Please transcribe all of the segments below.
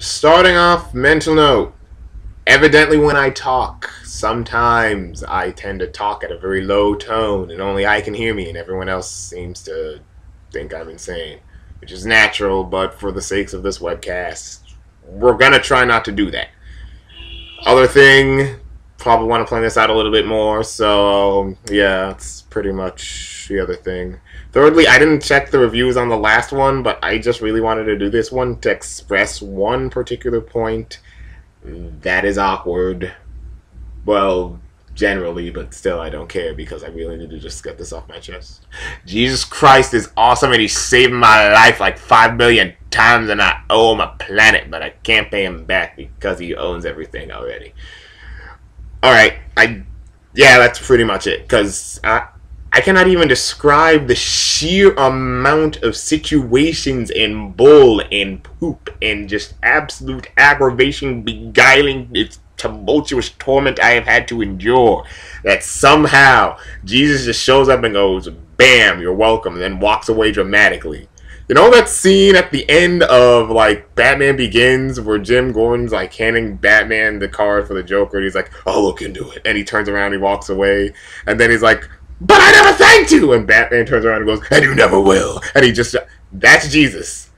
Starting off, mental note. Evidently, when I talk, sometimes I tend to talk at a very low tone, and only I can hear me, and everyone else seems to think I'm insane, which is natural, but for the sakes of this webcast, we're gonna try not to do that. Other thing, probably want to plan this out a little bit more, so yeah, that's pretty much the other thing. Thirdly, I didn't check the reviews on the last one, but I just really wanted to do this one to express one particular point that is awkward. Well, generally, but still I don't care because I really need to just get this off my chest. Jesus Christ is awesome and he saved my life like 5 million times and I owe him a planet, but I can't pay him back because he owns everything already. Alright, yeah, that's pretty much it, because I cannot even describe the sheer amount of situations and bull and poop and just absolute aggravation, beguiling, it's tumultuous torment I have had to endure, that somehow Jesus just shows up and goes, bam, you're welcome, and then walks away dramatically. You know that scene at the end of, like, Batman Begins where Jim Gordon's, like, handing Batman the card for the Joker and he's like, I'll look into it. And he turns around and he walks away. And then he's like, but I never thanked you! And Batman turns around and goes, and you never will. And he just, that's Jesus.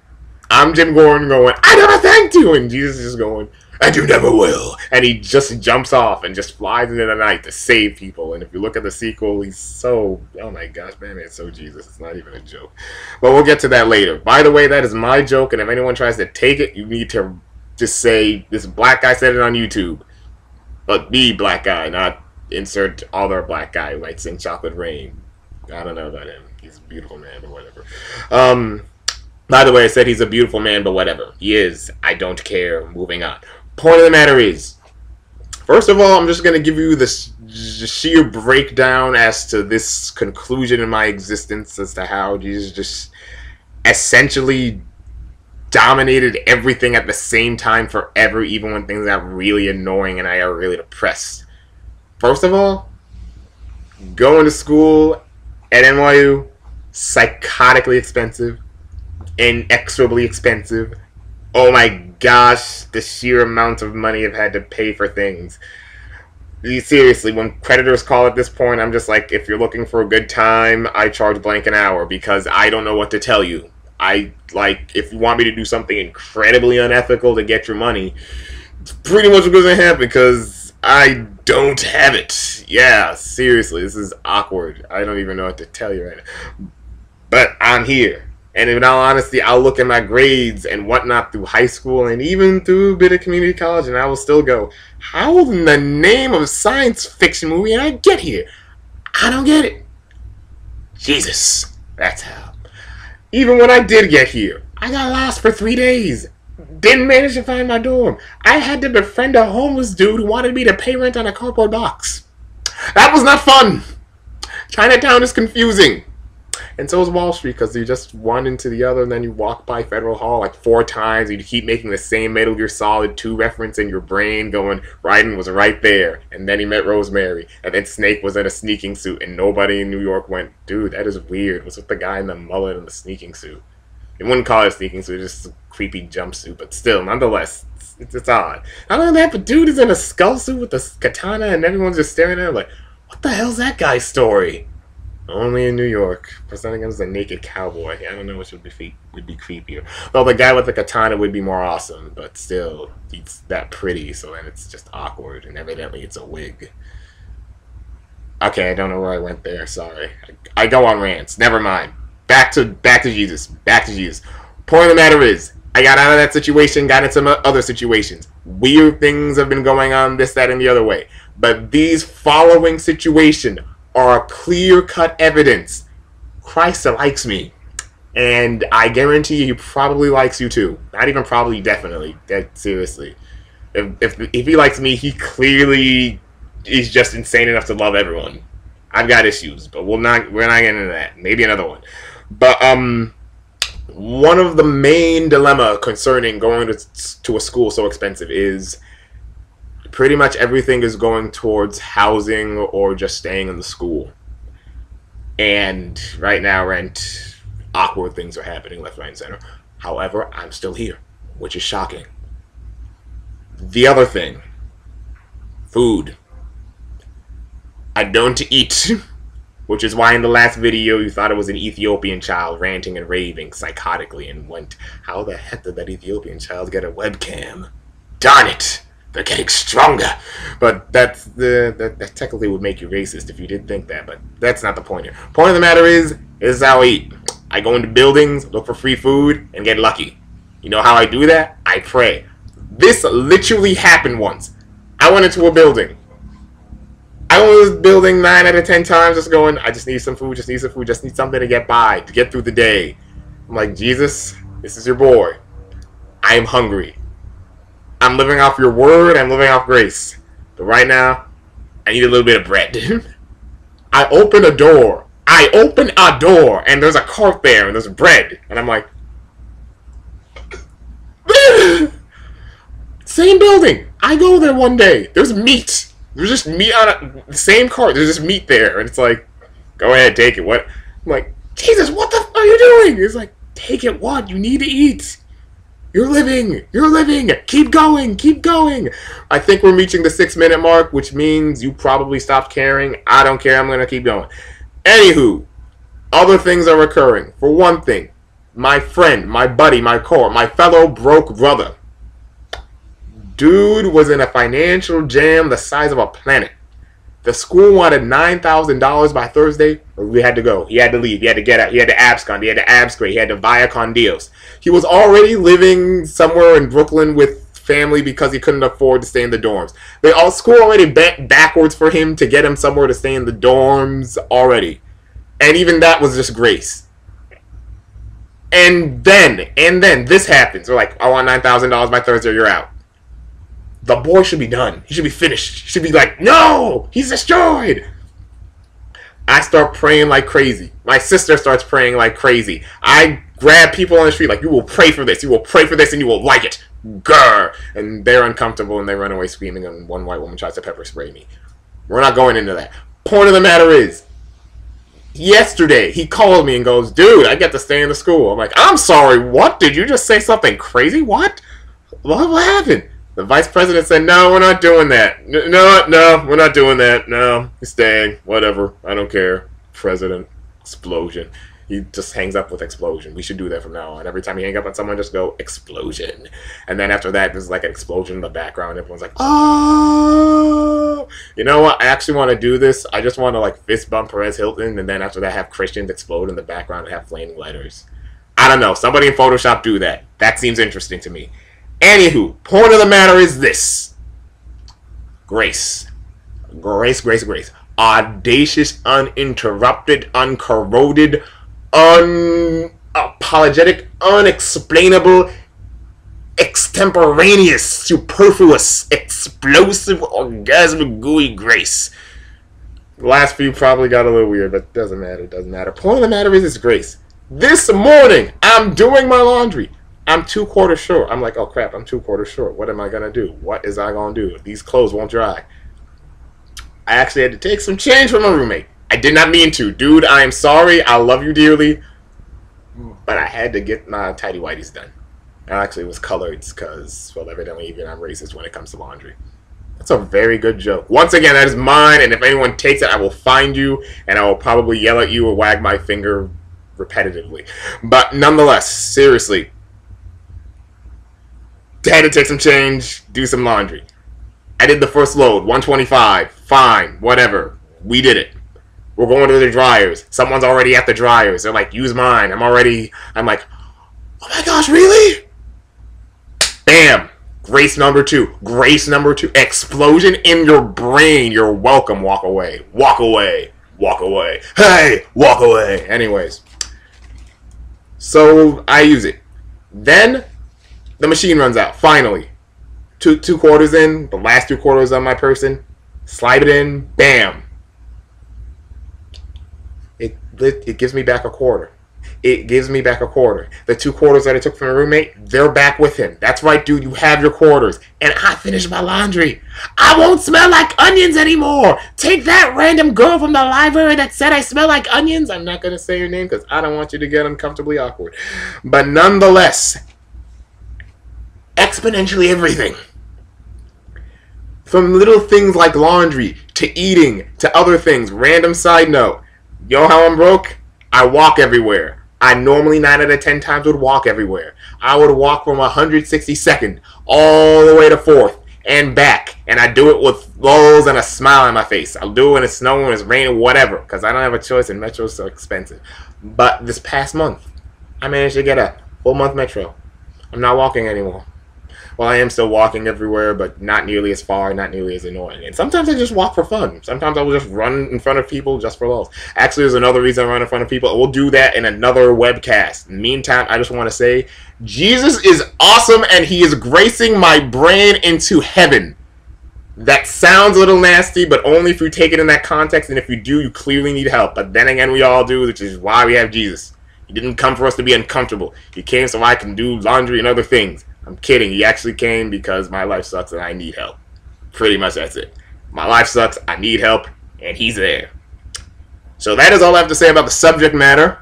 I'm Jim Gordon going, I never thanked you! And Jesus is just going, and you never will. And he just jumps off and just flies into the night to save people. And if you look at the sequel, he's so, oh my gosh, Batman's so Jesus. It's not even a joke. But we'll get to that later. By the way, that is my joke, and if anyone tries to take it, you need to just say, this black guy said it on YouTube. But the black guy, not insert other black guy who might sing Chocolate Rain. I don't know about him. He's a beautiful man, but whatever. By the way, I said he's a beautiful man, but whatever. He is. I don't care. Moving on. Point of the matter is, first of all, I'm just going to give you this sheer breakdown as to this conclusion in my existence as to how Jesus just essentially dominated everything at the same time forever, even when things got really annoying and I got really depressed. First of all, going to school at NYU, psychotically expensive, inexorably expensive. Oh my gosh, the sheer amount of money I've had to pay for things. Seriously, when creditors call at this point, I'm just like, if you're looking for a good time, I charge blank an hour because I don't know what to tell you. If you want me to do something incredibly unethical to get your money, it's pretty much what's going to happen because I don't have it. Yeah, seriously, this is awkward. I don't even know what to tell you right now. But I'm here. And in all honesty, I'll look at my grades and whatnot through high school and even through a bit of community college, and I will still go, how in the name of science fiction movie did I get here? I don't get it. Jesus, that's how. Even when I did get here, I got lost for 3 days. Didn't manage to find my dorm. I had to befriend a homeless dude who wanted me to pay rent on a cardboard box. That was not fun. Chinatown is confusing. And so is Wall Street, because you just one into the other, and then you walk by Federal Hall like 4 times, and you keep making the same Metal Gear Solid 2 reference in your brain, going, Raiden was right there, and then he met Rosemary, and then Snake was in a sneaking suit, and nobody in New York went, dude, that is weird. What's with the guy in the mullet and the sneaking suit? They wouldn't call it a sneaking suit, it's just a creepy jumpsuit, but still, nonetheless, it's odd. Not only that, but dude is in a skull suit with a katana, and everyone's just staring at him like, what the hell's that guy's story? Only in New York, presenting him as a naked cowboy. I don't know which would be creepier. Well, the guy with the katana would be more awesome, but still, he's that pretty, so then it's just awkward, and evidently it's a wig. Okay, I don't know where I went there. Sorry. I go on rants. Never mind. Back to Jesus. Back to Jesus. Point of the matter is, I got out of that situation, got into some other situations. Weird things have been going on, this, that, and the other way. But these following situations are clear-cut evidence. Christ likes me. And I guarantee you, he probably likes you too. Not even probably, definitely. Seriously. If he likes me, he clearly is just insane enough to love everyone. I've got issues, but we're not getting into that. Maybe another one. But one of the main dilemma concerning going to a school so expensive is pretty much everything is going towards housing or just staying in the school. And right now, Rent, awkward things are happening left, right, and center. However, I'm still here, which is shocking. The other thing, food. I don't eat, which is why in the last video you thought it was an Ethiopian child ranting and raving psychotically and went, how the heck did that Ethiopian child get a webcam? Darn it! They're getting stronger! But that technically would make you racist if you did think that, but that's not the point here. Point of the matter is, this is how I eat. I go into buildings, look for free food, and get lucky. You know how I do that? I pray. This literally happened once. I went into a building. I was building 9 out of 10 times, just going, I just need some food, just need some food, just need something to get by, to get through the day. I'm like, Jesus, this is your boy. I am hungry. I'm living off your word, I'm living off grace. But right now, I need a little bit of bread. I open a door. And there's a cart there, and there's bread. And I'm like, same building. I go there one day. There's meat. There's just meat on the same cart. There's just meat there. And it's like, go ahead, take it. What? I'm like, Jesus, what the f are you doing? It's like, take it what? You need to eat. You're living. You're living. Keep going. Keep going. I think we're reaching the 6-minute mark, which means you probably stopped caring. I don't care. I'm going to keep going. Anywho, other things are occurring. For one thing, my friend, my buddy, my core, my fellow broke brother. Dude was in a financial jam the size of a planet. The school wanted $9,000 by Thursday, or we had to go. He had to leave. He had to get out. He had to abscond. He had to abscrate. He had to via con Dios. He was already living somewhere in Brooklyn with family because he couldn't afford to stay in the dorms. School already bent backwards for him to get him somewhere to stay in the dorms already. And even that was just grace. And then this happens. We're like, I want $9,000 by Thursday, you're out. The boy should be done. He should be finished. He should be like, no, he's destroyed. I start praying like crazy. My sister starts praying like crazy. I grab people on the street like, you will pray for this. You will pray for this and you will like it. Grr. And they're uncomfortable and they run away screaming and one white woman tries to pepper spray me. We're not going into that. Point of the matter is, yesterday he called me and goes, dude, I get to stay in the school. I'm like, I'm sorry, what? Did you just say something crazy? What? What happened? The vice president said, no, we're not doing that. No, we're not doing that. No, he's staying. Whatever. I don't care. President. Explosion. He just hangs up with explosion. We should do that from now on. Every time you hang up on someone, just go, explosion. And then after that, there's like an explosion in the background. Everyone's like, oh. You know what? I actually want to do this. I just want to like fist bump Perez Hilton. And then after that, have Christians explode in the background and have flaming lighters. I don't know. Somebody in Photoshop do that. That seems interesting to me. Anywho, point of the matter is this. Grace. Grace, grace, grace. Audacious, uninterrupted, uncorroded, unapologetic, unexplainable, extemporaneous, superfluous, explosive, orgasmic, gooey grace. The last few probably got a little weird, but it doesn't matter, it doesn't matter. Point of the matter is this grace. This morning, I'm doing my laundry. I'm 2 quarters short. I'm like, oh crap, I'm 2 quarters short. What am I going to do? What is I going to do? These clothes won't dry. I actually had to take some change from my roommate. I did not mean to. Dude, I am sorry. I love you dearly. But I had to get my tidy whities done. Actually, it was colored because, well, evidently even I'm racist when it comes to laundry. That's a very good joke. Once again, that is mine, and if anyone takes it, I will find you, and I will probably yell at you or wag my finger repetitively. But nonetheless, seriously, had to take some change, do some laundry. I did the first load, 125. Fine, whatever. We did it. We're going to the dryers. Someone's already at the dryers. They're like, use mine. I'm like, oh my gosh, really? Bam. Grace number 2. Grace number 2. Explosion in your brain. You're welcome. Walk away. Walk away. Walk away. Hey, walk away. Anyways. So I use it. Then the machine runs out. Finally. Two quarters in. The last 2 quarters on my person. Slide it in. Bam. It gives me back a quarter. It gives me back a quarter. The 2 quarters that I took from my roommate, they're back with him. That's right, dude. You have your quarters. And I finished my laundry. I won't smell like onions anymore. Take that, random girl from the library that said I smell like onions. I'm not going to say your name because I don't want you to get uncomfortably awkward. But nonetheless, exponentially everything. From little things like laundry, to eating, to other things. Random side note. You know how I'm broke? I walk everywhere. I normally 9 out of 10 times would walk everywhere. I would walk from 162nd all the way to 4th and back. And I do it with lulls and a smile on my face. I'll do it when it's snowing, when it's raining, whatever. Because I don't have a choice and Metro is so expensive. But this past month, I managed to get a full month Metro. I'm not walking anymore. Well, I am still walking everywhere, but not nearly as far, not nearly as annoying. And sometimes I just walk for fun. Sometimes I will just run in front of people just for lulz. Actually, there's another reason I run in front of people. We'll do that in another webcast. In the meantime, I just want to say, Jesus is awesome, and he is gracing my brain into heaven. That sounds a little nasty, but only if you take it in that context, and if you do, you clearly need help. But then again, we all do, which is why we have Jesus. He didn't come for us to be uncomfortable. He came so I can do laundry and other things. I'm kidding. He actually came because my life sucks and I need help. Pretty much that's it. My life sucks, I need help, and he's there. So that is all I have to say about the subject matter.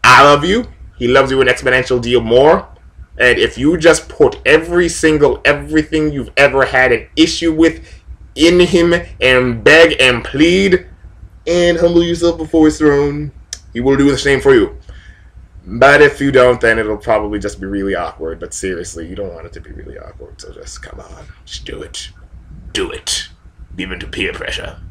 I love you. He loves you an exponential deal more. And if you just put everything you've ever had an issue with in him and beg and plead and humble yourself before his throne, he will do the same for you. But if you don't, then it'll probably just be really awkward. But seriously, you don't want it to be really awkward. So just come on. Just do it. Do it. Give in to peer pressure.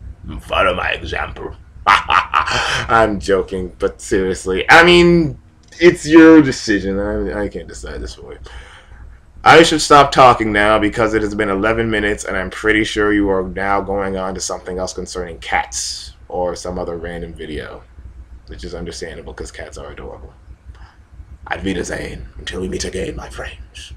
Follow my example. I'm joking, but seriously. I mean, it's your decision. I can't decide this for you. I should stop talking now because it has been 11 minutes and I'm pretty sure you are now going on to something else concerning cats or some other random video. Which is understandable because cats are adorable. Auf Wiedersehen, until we meet again, my friends.